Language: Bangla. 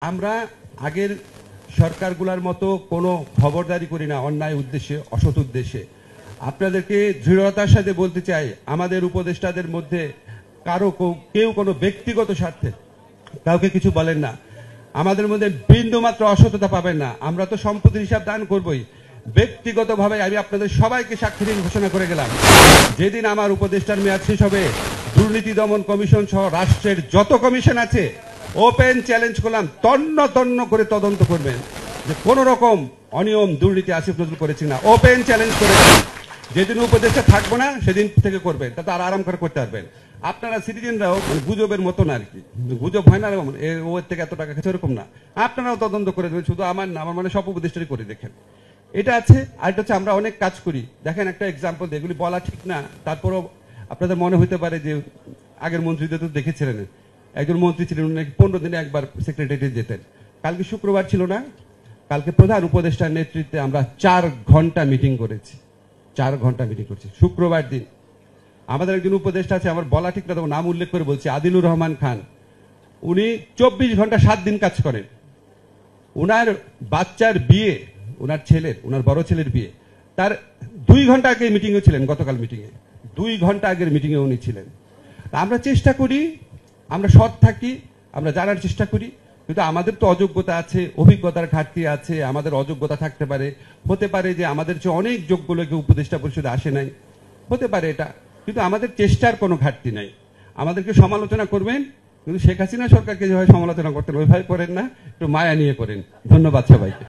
আমরা আগের সরকারগুলোর মতো কোনো খবরদারি করি না অন্যায় উদ্দেশ্যে, অসৎ উদ্দেশ্যে। আপনাদেরকে দৃঢ়তার সাথে বলতে চাই, আমাদের উপদেষ্টাদের মধ্যে কেউ কোনো ব্যক্তিগত স্বার্থে কাউকে কিছু বলেন না। আমাদের মধ্যে বিন্দুমাত্র অসততা পাবেন না। আমরা তো সম্পত্তির হিসাব দান করবই। ব্যক্তিগতভাবে আমি আপনাদের সবাইকে সাক্ষী ঘোষণা করে গেলাম, যেদিন আমার উপদেষ্টার মেয়াদ শেষ হবে, দুর্নীতি দমন কমিশন সহ রাষ্ট্রের যত কমিশন আছে ওপেন চ্যালেঞ্জ করলাম, তন্ন তন্ন করে তদন্ত করবেন যে কোন রকম অনিয়ম দুর্নীতি আসিফ নজরুল করেছি না। ওপেন চ্যালেঞ্জ করেছেন। যেদিন উপদেষ্টা থাকবো না সেদিন থেকে করবেন, তাতে আর আরাম করে করতে পারবেন। আপনারা সিটিজেনরাও গুজবের মতো না আর কি, গুজব হয় না ওর থেকে এত টাকা খেয়েছে ওরকম না। আপনারাও তদন্ত করে দেবেন, শুধু আমার না, আমার মানে সব উপদেষ্টারই করে দেখেন। এটা আছে। আর এটা হচ্ছে আমরা অনেক কাজ করি। দেখেন একটা এক্সাম্পল, এগুলি বলা ঠিক না, তারপরও আপনাদের মনে হতে পারে যে আগের মন্ত্রীদের তো দেখেছিলেন, একজন মন্ত্রী ছিলেন উনি 15 দিনে একবার সেক্রেটারিয়েটে যেতেন। কালকে শুক্রবার ছিল না, কালকে প্রধান উপদেষ্টার নেতৃত্বে আমরা 4 ঘন্টা মিটিং করেছি। 4 ঘন্টা মিটিং করছি শুক্রবার দিন। আমাদের একজন উপদেষ্টা আছে, আমার বলা ঠিক না, তখন নাম উল্লেখ করে বলছি, আদিলুর রহমান খান। উনি 24 ঘন্টা 7 দিন কাজ করেন। উনার বাচ্চার বিয়ে, উনার বড় ছেলের বিয়ে, তার 2 ঘন্টা আগে মিটিংয়ে ছিলেন। গতকাল মিটিংয়ে 2 ঘন্টা আগের মিটিংয়ে উনি ছিলেন। আমরা চেষ্টা করি, আমরা সৎ থাকি, আমরা জানার চেষ্টা করি, কিন্তু আমাদের তো অযোগ্যতা আছে, অভিজ্ঞতার ঘাটতি আছে, আমাদের অযোগ্যতা থাকতে পারে। হতে পারে যে আমাদের যে অনেক যোগ্য লোক উপদেষ্টা পরিষদে আসে নাই, হতে পারে এটা, কিন্তু আমাদের চেষ্টার কোনো ঘাটতি নাই। আমাদেরকে সমালোচনা করবেন, কিন্তু শেখ হাসিনা সরকারকে যেভাবে সমালোচনা করতেন ওইভাবে করেন না, একটু মায়া নিয়ে করেন। ধন্যবাদ সবাইকে।